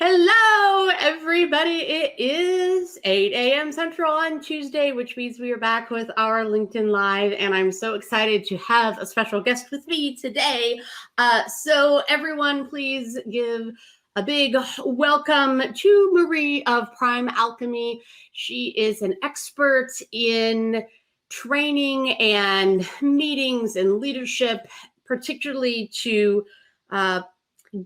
Hello, everybody. It is 8 a.m. Central on Tuesday, which means we are back with our LinkedIn Live, and I'm so excited to have a special guest with me today. So everyone, please give a big welcome to Marie of Prime Alchemy. She is an expert in training and meetings and leadership, particularly to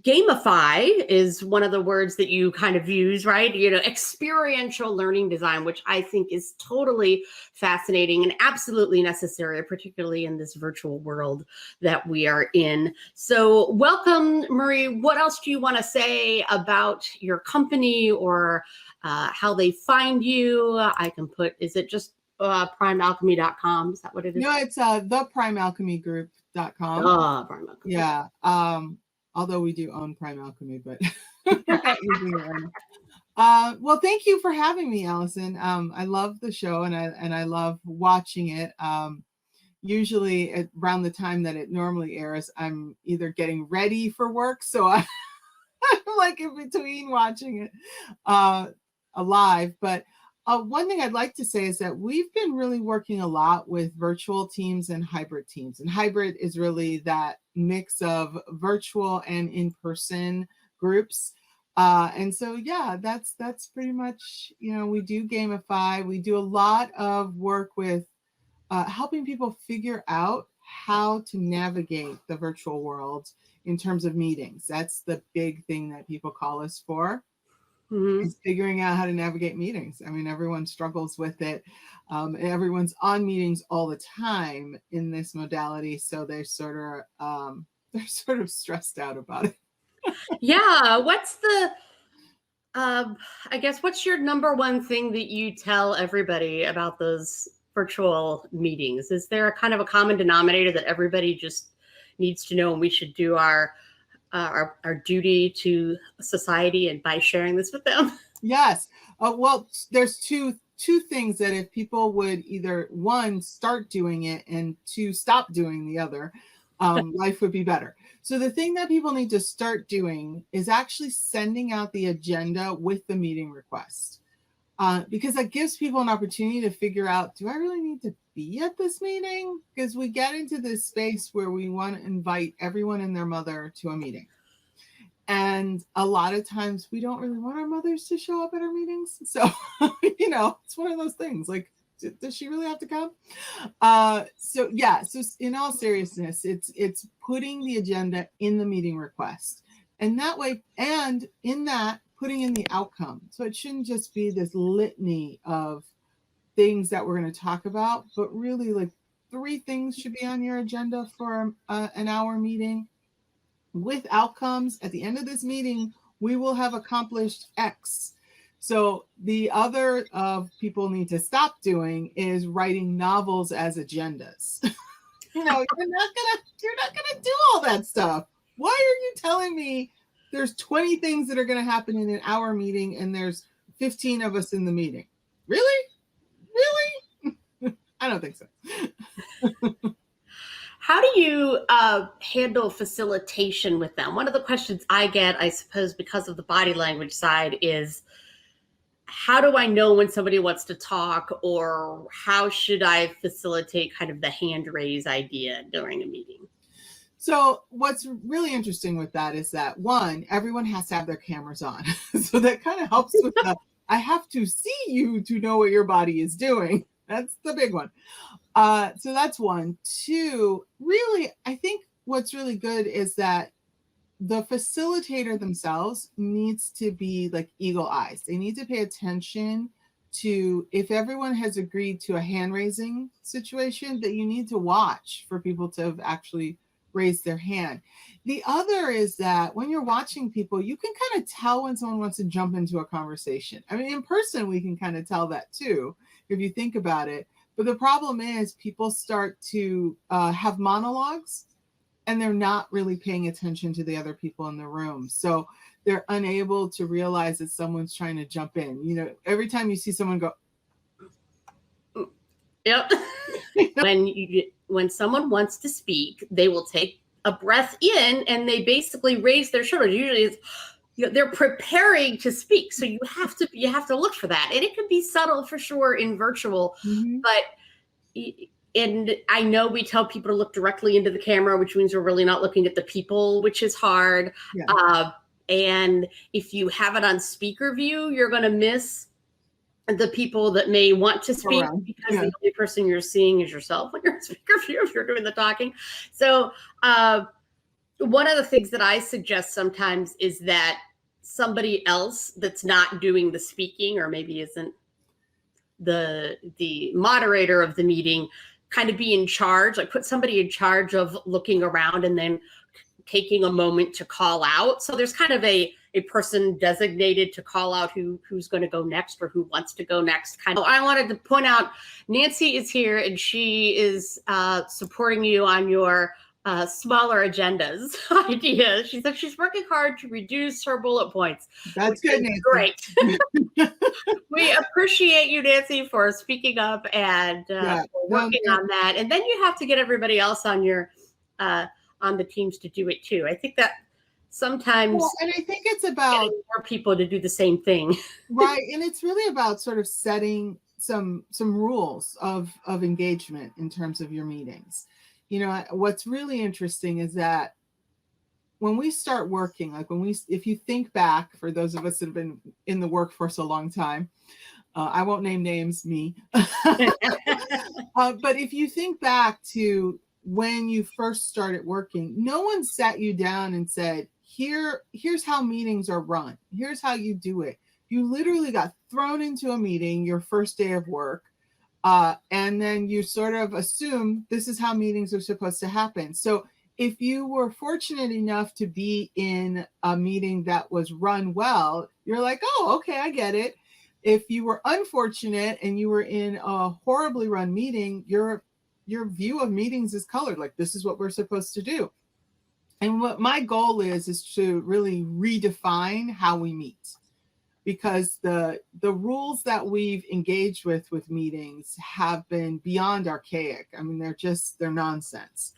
gamify is one of the words that you kind of use, right? Experiential learning design, which I think is totally fascinating and absolutely necessary, particularly in this virtual world that we are in. So welcome, Marie. What else do you want to say about your company or how they find you? I can put, is it just primealchemy.com? Is that what it is? No, it's theprimealchemygroup.com. Oh, Prime Alchemy. Yeah. Although we do own Prime Alchemy, but we're not using it right now. Well, thank you for having me, Alison. I love the show and I love watching it. Usually around the time that it normally airs, I'm either getting ready for work, so I'm like in between watching it live. But one thing I'd like to say is that we've been really working a lot with virtual teams and hybrid teams. And hybrid is really that mix of virtual and in-person groups. And so, yeah, that's pretty much, we do gamify. We do a lot of work with helping people figure out how to navigate the virtual world in terms of meetings. That's the big thing that people call us for. Mm-hmm. Is figuring out how to navigate meetings. I mean, everyone struggles with it. Everyone's on meetings all the time in this modality, so they're sort of stressed out about it. Yeah. What's the I guess what's your number one thing that you tell everybody about those virtual meetings? Is there a kind of a common denominator that everybody just needs to know, and we should do our duty to society and by sharing this with them? Yes. Well, there's two things that if people would either one, start doing it, and two, stop doing the other, life would be better. So the thing that people need to start doing is actually sending out the agenda with the meeting request. Because that gives people an opportunity to figure out, do I really need to be at this meeting? Because we get into this space where we want to invite everyone and their mother to a meeting. And a lot of times we don't really want our mothers to show up at our meetings. So, it's one of those things like, does she really have to come? So in all seriousness, it's putting the agenda in the meeting request. And that way, and in that, putting in the outcome. So it shouldn't just be this litany of things that we're going to talk about, but really like 3 things should be on your agenda for an hour meeting with outcomes. At the end of this meeting, we will have accomplished X. So the other people need to stop doing is writing novels as agendas. You're not gonna do all that stuff. Why are you telling me there's 20 things that are going to happen in an hour meeting and there's 15 of us in the meeting? Really? I don't think so. How do you handle facilitation with them? One of the questions I get, I suppose, because of the body language side is, how do I know when somebody wants to talk, or how should I facilitate kind of the hand raise idea during a meeting? So what's really interesting with that is that, one, everyone has to have their cameras on. So that kind of helps with I have to see you to know what your body is doing. That's the big one. So that's one. Two, really, I think what's really good is that the facilitator themselves needs to be like eagle eyes. They need to pay attention to, if everyone has agreed to a hand raising situation, that you need to watch for people to have actually raise their hand. The other is that when you're watching people, you can kind of tell when someone wants to jump into a conversation. I mean, in person, we can kind of tell that too, if you think about it. But the problem is people start to have monologues and they're not really paying attention to the other people in the room. So they're unable to realize that someone's trying to jump in. Every time you see someone go, yep. When someone wants to speak, they will take a breath in and they basically raise their shoulders. Usually it's, they're preparing to speak. So you have to look for that. And it can be subtle for sure in virtual, but and I know we tell people to look directly into the camera, which means we're really not looking at the people, which is hard. Yeah. And if you have it on speaker view, you're going to miss the people that may want to speak because the only person you're seeing is yourself when you're in speaker view if you're doing the talking. So one of the things that I suggest sometimes is that somebody else that's not doing the speaking or maybe isn't the moderator of the meeting kind of be in charge, like put somebody in charge of looking around and then taking a moment to call out. So there's kind of a person designated to call out who's going to go next or who wants to go next. Kind of. I wanted to point out Nancy is here and she is supporting you on your smaller agendas idea. She said she's working hard to reduce her bullet points. That's good, Nancy. Great. We appreciate you, Nancy, for speaking up and working on that. And then you have to get everybody else on your on the teams to do it too. I think that sometimes, and I think it's about more people to do the same thing, right? And it's really about sort of setting some rules of engagement in terms of your meetings. What's really interesting is that when we start working, like if you think back, for those of us that have been in the workforce a long time, I won't name names, me, but if you think back to when you first started working, no one sat you down and said, here's how meetings are run. Here's how you do it. You literally got thrown into a meeting your first day of work. And then you sort of assume this is how meetings are supposed to happen. So if you were fortunate enough to be in a meeting that was run well, you're like, oh, okay, I get it. If you were unfortunate and you were in a horribly run meeting, your view of meetings is colored, like this is what we're supposed to do. And what my goal is to really redefine how we meet, because the rules that we've engaged with meetings have been beyond archaic. I mean, they're nonsense.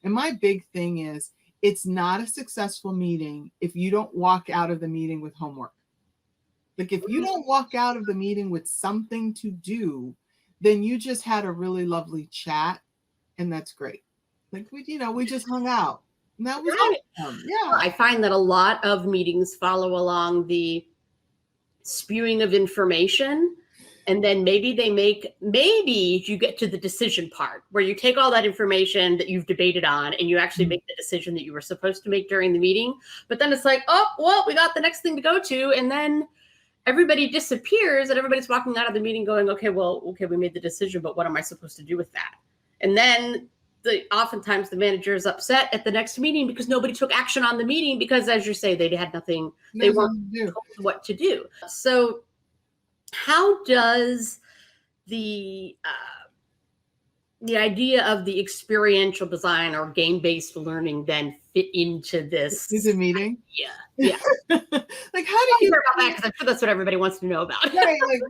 And my big thing is, it's not a successful meeting if you don't walk out of the meeting with homework. Like if you don't walk out of the meeting with something to do, then you just had a really lovely chat, and that's great. Like we just hung out. And that was awesome. Yeah. I find that a lot of meetings follow along the spewing of information, and then maybe you get to the decision part where you take all that information that you've debated on and you actually make the decision that you were supposed to make during the meeting. But then it's like, oh, well, we got the next thing to go to, and then everybody disappears and everybody's walking out of the meeting going, okay, we made the decision, but what am I supposed to do with that? And then oftentimes the manager is upset at the next meeting because nobody took action on the meeting because, as you say, they had nothing, they weren't told what to do. So how does the idea of the experiential design or game-based learning then fit into this? Is a meeting? Yeah. Like, how do you care about that? Because I'm sure that's what everybody wants to know about. Right, like,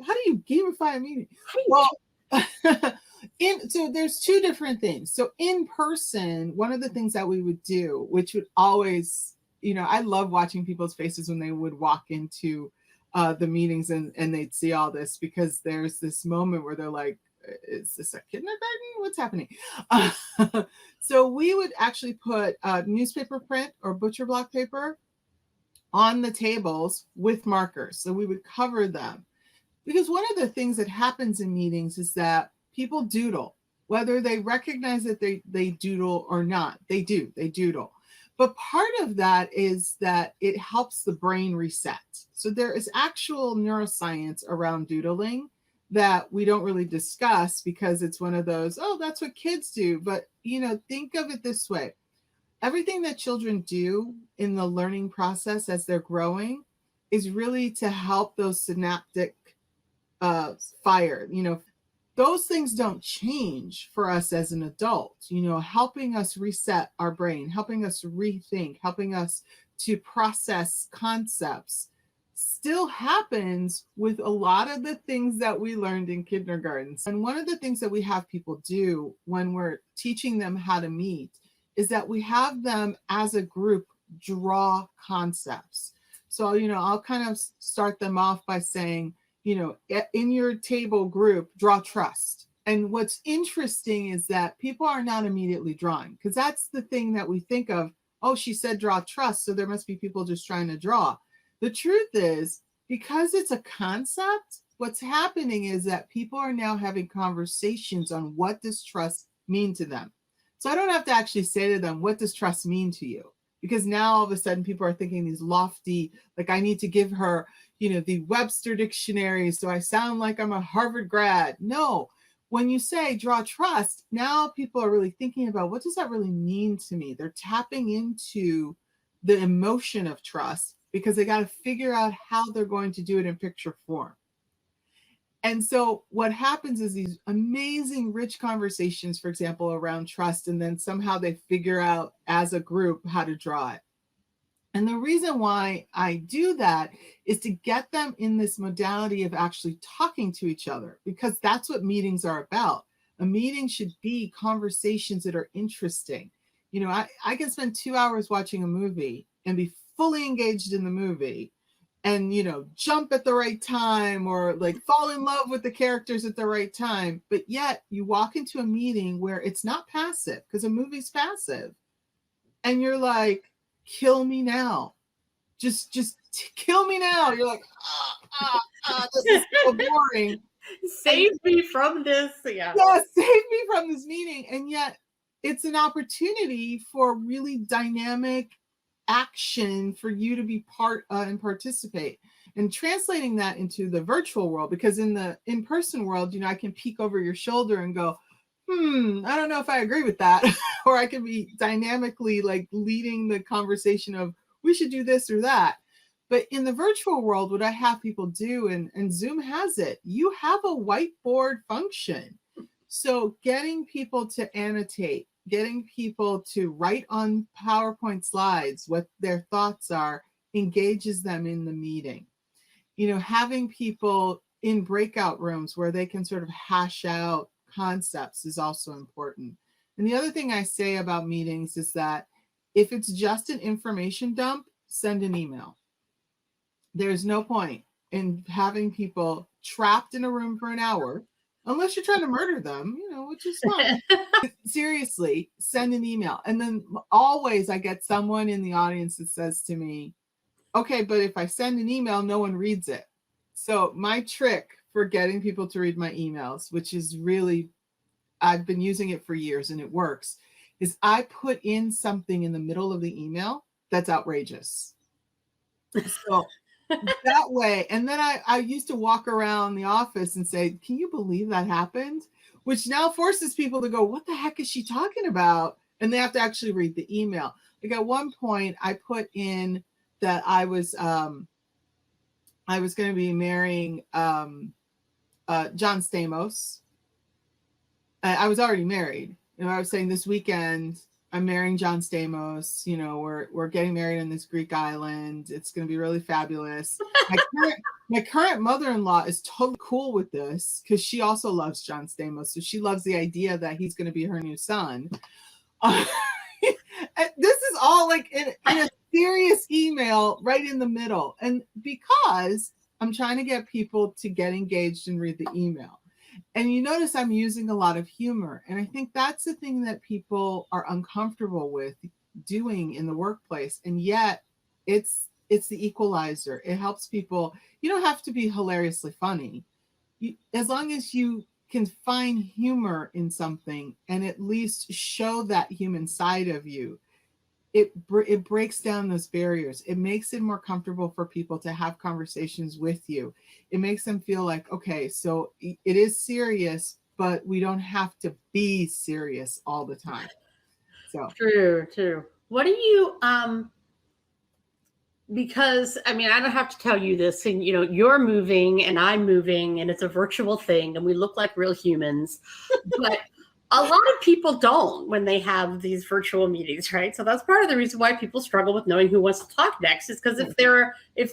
how do you gamify a meeting? Well, so there's two different things. So in person, one of the things that we would do, which would always, I love watching people's faces when they would walk into the meetings and they'd see all this, because there's this moment where they're like, is this a kindergarten? What's happening? So we would actually put newspaper print or butcher block paper on the tables with markers. So we would cover them, because one of the things that happens in meetings is that people doodle, whether they recognize that they doodle or not. They doodle. But part of that is that it helps the brain reset. So there is actual neuroscience around doodling that we don't really discuss because it's one of those, oh, that's what kids do. But, think of it this way. Everything that children do in the learning process as they're growing is really to help those synaptic fire. Those things don't change for us as an adult, helping us reset our brain, helping us rethink, helping us to process concepts still happens with a lot of the things that we learned in kindergarten. And one of the things that we have people do when we're teaching them how to meet is that we have them as a group draw concepts. So, I'll kind of start them off by saying, in your table group, draw trust. And what's interesting is that people are not immediately drawing, because that's the thing that we think of. Oh, she said draw trust, so there must be people just trying to draw. The truth is, because it's a concept, what's happening is that people are now having conversations on what does trust mean to them. So I don't have to actually say to them, what does trust mean to you? Because now all of a sudden people are thinking these lofty, like I need to give her, the Webster dictionary so I sound like I'm a Harvard grad. No, when you say draw trust, now people are really thinking about what does that really mean to me? They're tapping into the emotion of trust because they got to figure out how they're going to do it in picture form. And so what happens is these amazing, rich conversations, for example, around trust, and then somehow they figure out as a group how to draw it. And the reason why I do that is to get them in this modality of actually talking to each other, because that's what meetings are about. A meeting should be conversations that are interesting. I can spend 2 hours watching a movie and be fully engaged in the movie and, jump at the right time or like fall in love with the characters at the right time. But yet you walk into a meeting where it's not passive, because a movie's passive. And you're like, kill me now. Just kill me now. You're like, this is so boring. Save me from this. Yeah, save me from this meeting. And yet it's an opportunity for really dynamic action for you to be part and participate. And translating that into the virtual world, because in the in-person world, I can peek over your shoulder and go, I don't know if I agree with that. Or I can be dynamically like leading the conversation of we should do this or that. But in the virtual world, what I have people do, and Zoom has it, you have a whiteboard function. So getting people to annotate, getting people to write on PowerPoint slides what their thoughts are, engages them in the meeting. Having people in breakout rooms where they can sort of hash out concepts is also important. And the other thing I say about meetings is that if it's just an information dump, send an email. There's no point in having people trapped in a room for an hour, unless you're trying to murder them, which is fine. Seriously, send an email. And then always I get someone in the audience that says to me, okay, but if I send an email, no one reads it. So my trick for getting people to read my emails, which is really, I've been using it for years and it works, is I put in something in the middle of the email that's outrageous. So that way, and then I used to walk around the office and say, can you believe that happened? Which now forces people to go, what the heck is she talking about? And they have to actually read the email. Like at one point I put in that I was going to be marrying John Stamos. I was already married. I was saying this weekend I'm marrying John Stamos. We're getting married on this Greek island. It's going to be really fabulous. My current mother-in-law is totally cool with this because she also loves John Stamos. So she loves the idea that he's going to be her new son. This is all like in a serious email right in the middle. And because I'm trying to get people to get engaged and read the email. And you notice I'm using a lot of humor. And I think that's the thing that people are uncomfortable with doing in the workplace. And yet it's the equalizer. It helps people. You don't have to be hilariously funny. As long as you can find humor in something and at least show that human side of you, it breaks down those barriers. It makes it more comfortable for people to have conversations with you. It makes them feel like, okay, so it is serious, but we don't have to be serious all the time. So true. What do you because I don't have to tell you this, and you're moving and I'm moving and it's a virtual thing and we look like real humans, but a lot of people don't when they have these virtual meetings, right? So that's part of the reason why people struggle with knowing who wants to talk next, is because if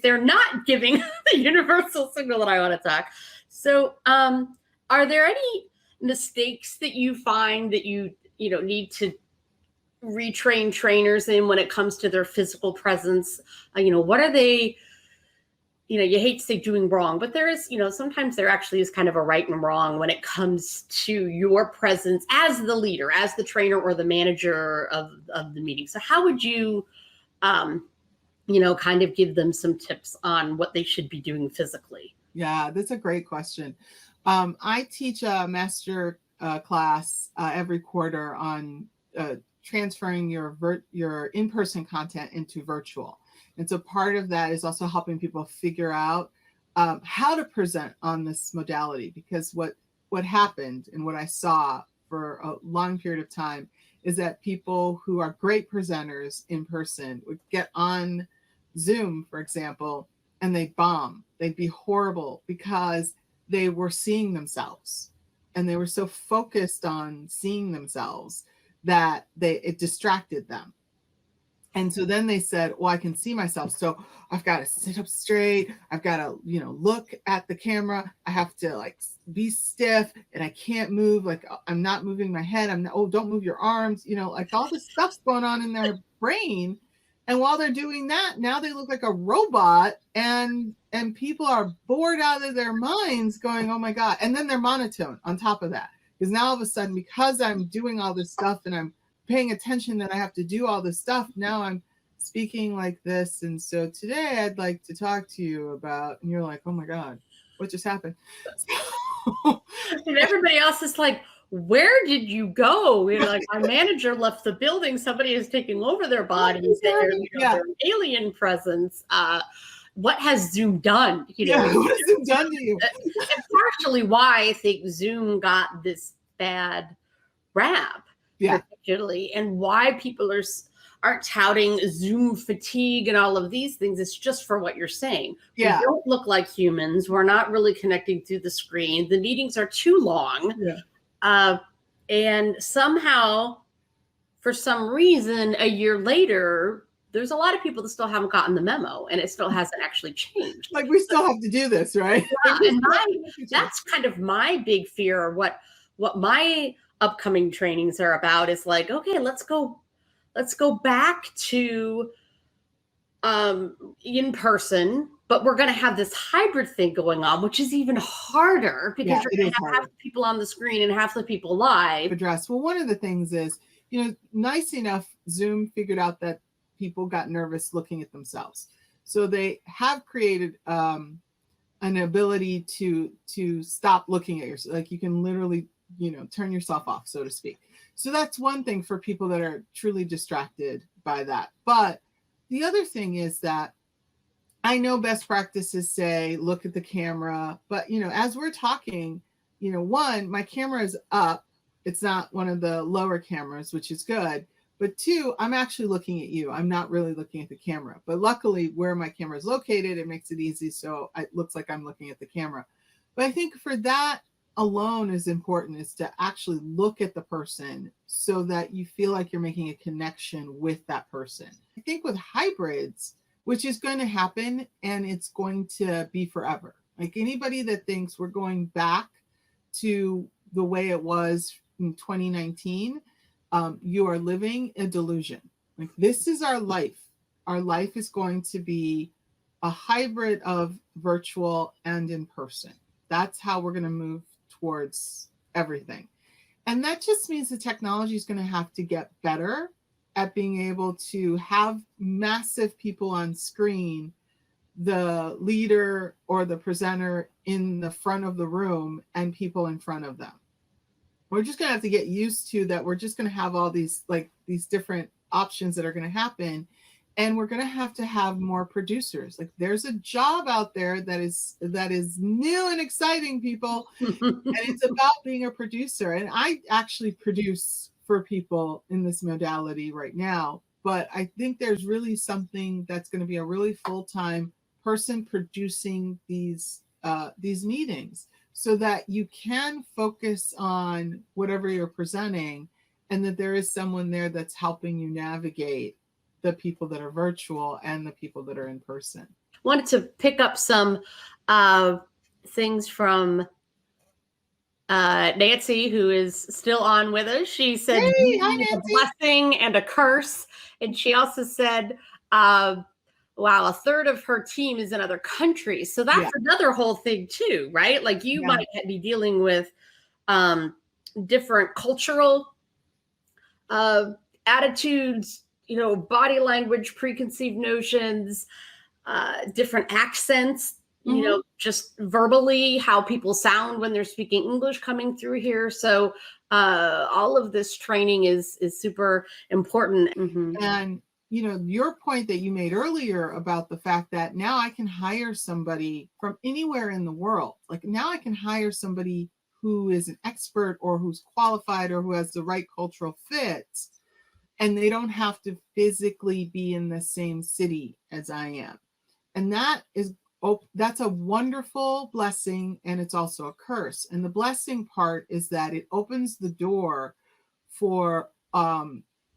they're not giving the universal signal that I want to talk. So are there any mistakes that you find that you need to retrain trainers in when it comes to their physical presence? What are they, you hate to say doing wrong, but there is, sometimes there actually is kind of a right and wrong when it comes to your presence as the leader, as the trainer or the manager of the meeting. So how would you, kind of give them some tips on what they should be doing physically? Yeah, that's a great question. I teach a master class every quarter on transferring your in-person content into virtual. And so part of that is also helping people figure out how to present on this modality, because what happened and what I saw for a long period of time is that people who are great presenters in person would get on Zoom, for example, and they'd bomb. They'd be horrible because they were seeing themselves and they were so focused on seeing themselves that it distracted them. And so then they said, well, I can see myself, so I've got to sit up straight. I've got to, look at the camera. I have to like be stiff and I can't move. Like I'm not moving my head. Don't move your arms, like all this stuff's going on in their brain. And while they're doing that, now they look like a robot, and people are bored out of their minds going, oh my God. And then they're monotone on top of that. Because now all of a sudden, because I'm doing all this stuff and I'm paying attention that I have to do all this stuff, now I'm speaking like this. And so today I'd like to talk to you about, and you're like, oh my God, what just happened? And everybody else is like, where did you go? Like, my manager left the building. Somebody is taking over their bodies. They're an alien presence. What has Zoom done? What has Zoom done to you? And partially why I think Zoom got this bad rap, particularly, and why people are touting Zoom fatigue and all of these things. It's just for what you're saying. Yeah. We don't look like humans. We're not really connecting through the screen. The meetings are too long. Yeah. And somehow, for some reason, a year later, there's a lot of people that still haven't gotten the memo, and it still hasn't actually changed. Like, we still have to do this, right? Yeah, and that's kind of my big fear, or what my upcoming trainings are about, is like, okay, let's go back to in person, but we're going to have this hybrid thing going on, which is even harder because you're going to have half the people on the screen and half the people live. Address. Well, one of the things is, nice enough, Zoom figured out that people got nervous looking at themselves. So they have created an ability to stop looking at yourself. Like, you can literally, turn yourself off, so to speak. So that's one thing for people that are truly distracted by that. But the other thing is that I know best practices say, look at the camera, but, as we're talking, one, my camera is up. It's not one of the lower cameras, which is good. But two, I'm actually looking at you. I'm not really looking at the camera. But luckily, where my camera is located, it makes it easy. So it looks like I'm looking at the camera. But I think for that alone is important, is to actually look at the person so that you feel like you're making a connection with that person. I think with hybrids, which is going to happen, and it's going to be forever. Like, anybody that thinks we're going back to the way it was in 2019, you are living a delusion. Like, this is our life. Our life is going to be a hybrid of virtual and in person. That's how we're going to move towards everything. And that just means the technology is going to have to get better at being able to have massive people on screen, the leader or the presenter in the front of the room, and people in front of them. We're just going to have to get used to that. We're just going to have all these different options that are going to happen. And we're going to have more producers. Like, there's a job out there that is new and exciting, people. And it's about being a producer. And I actually produce for people in this modality right now. But I think there's really something that's going to be a really full-time person producing these meetings, so that you can focus on whatever you're presenting, and that there is someone there that's helping you navigate the people that are virtual and the people that are in person. Wanted to pick up some things from Nancy, who is still on with us, she said Hey, hi, a Nancy. blessing and a curse. And she also said, wow, a third of her team is in other countries. So that's another whole thing too, right? Like you might be dealing with different cultural attitudes, body language, preconceived notions, different accents, just verbally, how people sound when they're speaking English coming through here. So all of this training is super important. And your point that you made earlier about the fact that now I can hire somebody from anywhere in the world. Like now I can hire somebody who is an expert or who's qualified or who has the right cultural fit, and they don't have to physically be in the same city as I am. And that's a wonderful blessing, and it's also a curse. And the blessing part is that it opens the door for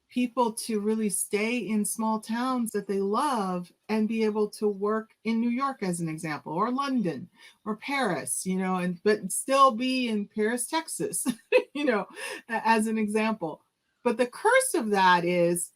people to really stay in small towns that they love and be able to work in New York, as an example, or London or Paris, but still be in Paris, Texas, as an example. But the curse of that is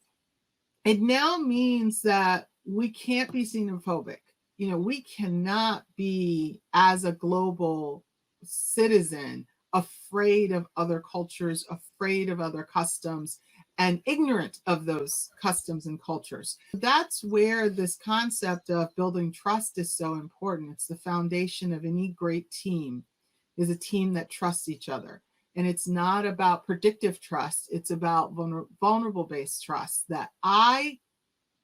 it now means that we can't be xenophobic. We cannot be, as a global citizen, afraid of other cultures, afraid of other customs, and ignorant of those customs and cultures. That's where this concept of building trust is so important. It's the foundation of any great team, is a team that trusts each other. And it's not about predictive trust. It's about vulnerable based trust, that I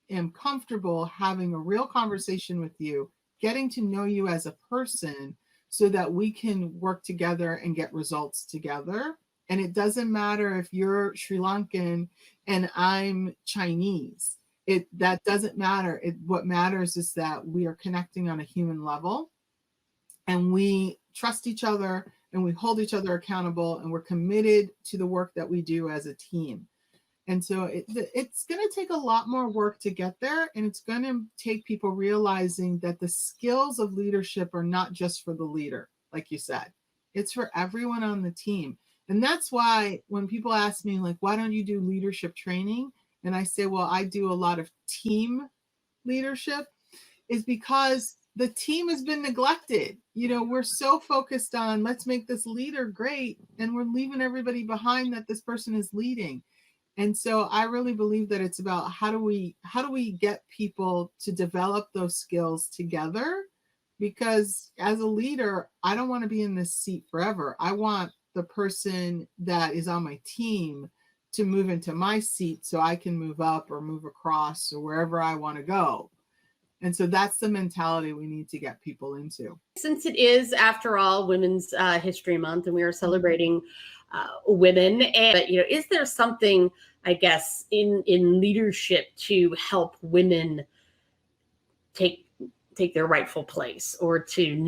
am comfortable having a real conversation with you, getting to know you as a person so that we can work together and get results together. And it doesn't matter if you're Sri Lankan and I'm Chinese. That doesn't matter. What matters is that we are connecting on a human level, and we trust each other, and we hold each other accountable, and we're committed to the work that we do as a team. And so it's going to take a lot more work to get there. And it's going to take people realizing that the skills of leadership are not just for the leader, like you said. It's for everyone on the team. And that's why when people ask me, like, why don't you do leadership training? And I say, well, I do a lot of team leadership, is because the team has been neglected. We're so focused on let's make this leader great, and we're leaving everybody behind that this person is leading. And so I really believe that it's about how do we get people to develop those skills together? Because as a leader, I don't want to be in this seat forever. I want the person that is on my team to move into my seat so I can move up or move across or wherever I want to go. And so that's the mentality we need to get people into. Since it is, after all, Women's History Month, and we are celebrating women, but is there something, I guess, in leadership to help women take their rightful place, or to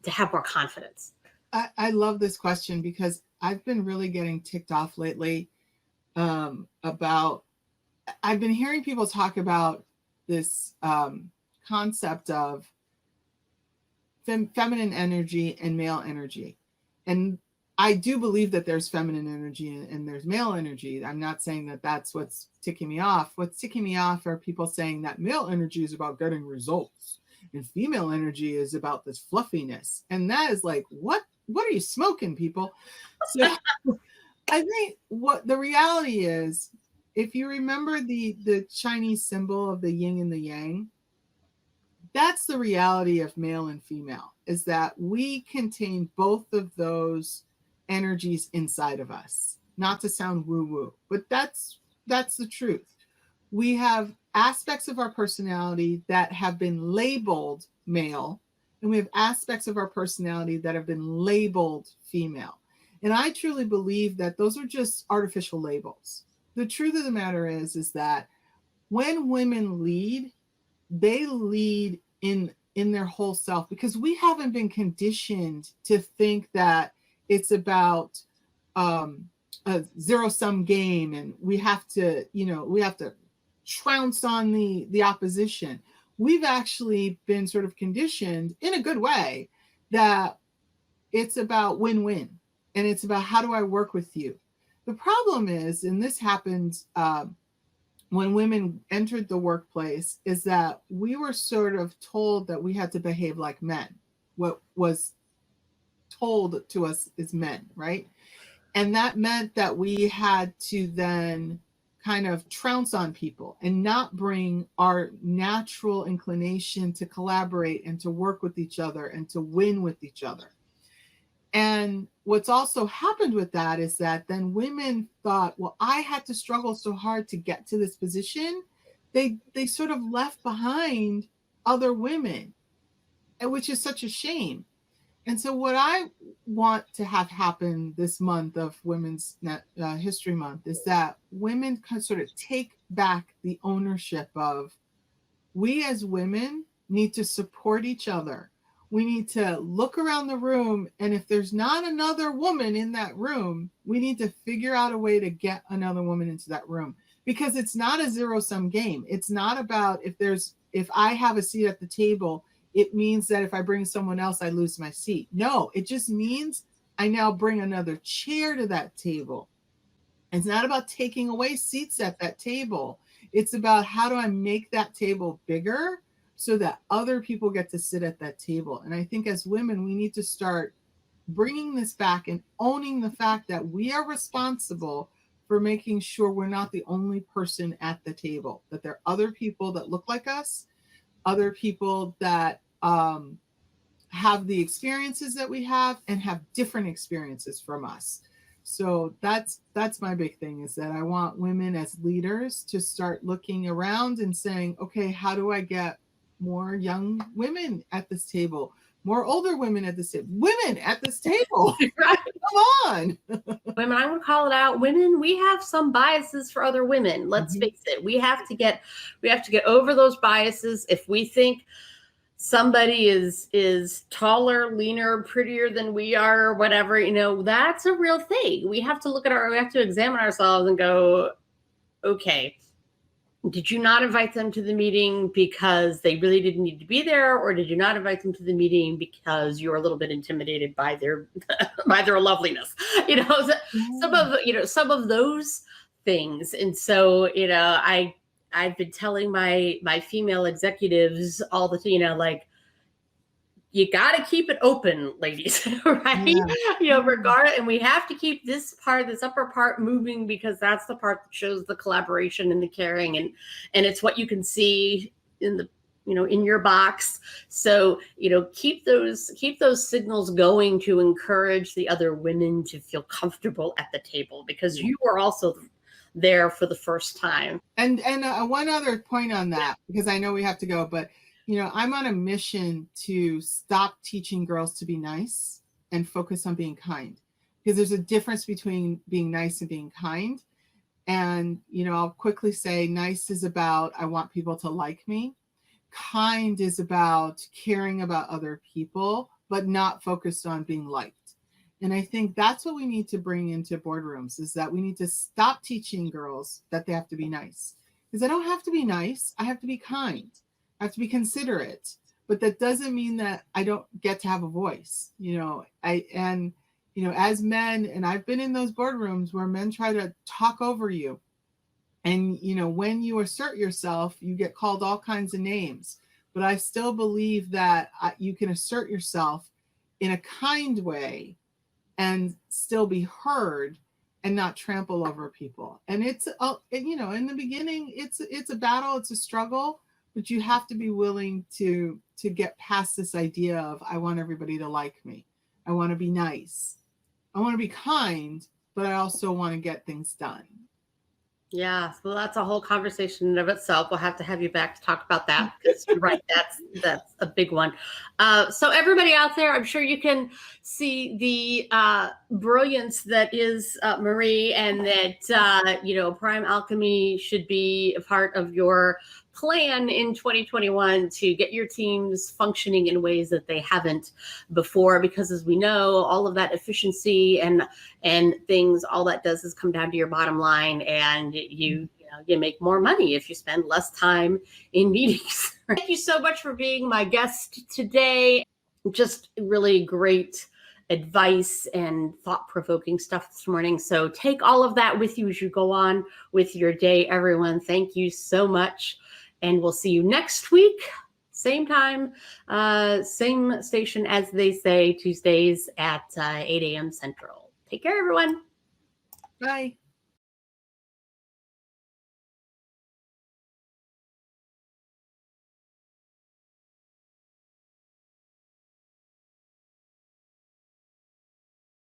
have more confidence? I love this question, because I've been really getting ticked off lately about, I've been hearing people talk about this concept of feminine energy and male energy. And I do believe that there's feminine energy and there's male energy. I'm not saying that that's what's ticking me off. What's ticking me off are people saying that male energy is about getting results and female energy is about this fluffiness. And that is like, what are you smoking, people? So I think what the reality is, if you remember the Chinese symbol of the yin and the yang, that's the reality of male and female, is that we contain both of those energies inside of us. Not to sound woo-woo, but that's the truth. We have aspects of our personality that have been labeled male, and we have aspects of our personality that have been labeled female. And I truly believe that those are just artificial labels. The truth of the matter is that when women lead, they lead in their whole self, because we haven't been conditioned to think that it's about a zero-sum game, and we have to trounce on the opposition. We've actually been sort of conditioned in a good way that it's about win-win. and it's about how do I work with you. The problem is, and this happened when women entered the workplace, is that we were sort of told that we had to behave like men. What was told to us as men, right? And that meant that we had to then kind of trounce on people and not bring our natural inclination to collaborate and to work with each other and to win with each other. And what's also happened with that is that then women thought, well, I had to struggle so hard to get to this position. They sort of left behind other women, which is such a shame. And so what I want to have happen this month of Women's History Month is that women can sort of take back the ownership of, we as women need to support each other. We need to look around the room, and if there's not another woman in that room, we need to figure out a way to get another woman into that room, because it's not a zero-sum game. It's not about if I have a seat at the table, it means that if I bring someone else, I lose my seat. No, it just means I now bring another chair to that table. It's not about taking away seats at that table. It's about how do I make that table bigger so that other people get to sit at that table. And I think as women, we need to start bringing this back and owning the fact that we are responsible for making sure we're not the only person at the table, that there are other people that look like us, other people that have the experiences that we have and have different experiences from us. So that's my big thing, is that I want women as leaders to start looking around and saying, okay, how do I get more young women at this table, more older women at this table, women at this table? Right. Come on. Women, I'm going to call it out. Women, we have some biases for other women. Let's face it. We have to get over those biases. If we think somebody is taller, leaner, prettier than we are, or whatever, that's a real thing. We have to examine ourselves and go, okay, did you not invite them to the meeting because they really didn't need to be there? Or did you not invite them to the meeting because you were a little bit intimidated by their loveliness? Some of those things. And so, I've been telling my female executives all the time, like, you got to keep it open, ladies, right? Yeah. Regardless, and we have to keep this upper part moving, because that's the part that shows the collaboration and the caring, and it's what you can see in the, in your box. So, keep those signals going to encourage the other women to feel comfortable at the table, because you are also there for the first time. And one other point on that, because I know we have to go, but I'm on a mission to stop teaching girls to be nice and focus on being kind, because there's a difference between being nice and being kind. And, I'll quickly say nice is about, I want people to like me. Kind is about caring about other people, but not focused on being liked. And I think that's what we need to bring into boardrooms, is that we need to stop teaching girls that they have to be nice, because I don't have to be nice. I have to be kind. I have to be considerate, but that doesn't mean that I don't get to have a voice. As men, and I've been in those boardrooms where men try to talk over you. And, when you assert yourself, you get called all kinds of names. But I still believe that you can assert yourself in a kind way and still be heard and not trample over people. And it's, in the beginning, it's a battle, it's a struggle. But you have to be willing to get past this idea of, I want everybody to like me. I want to be nice. I want to be kind, but I also want to get things done. Yeah, so that's a whole conversation in of itself. We'll have to have you back to talk about that, because you're right, that's a big one. So everybody out there, I'm sure you can see the brilliance that is Marie, and that Prime Alchemy should be a part of your plan in 2021 to get your teams functioning in ways that they haven't before, because as we know, all of that efficiency and things, all that does is come down to your bottom line, and you make more money if you spend less time in meetings. Thank you so much for being my guest today. Just really great advice and thought-provoking stuff this morning. So take all of that with you as you go on with your day, everyone. Thank you so much. And we'll see you next week. Same time, same station, as they say, Tuesdays at 8 a.m. Central. Take care, everyone. Bye.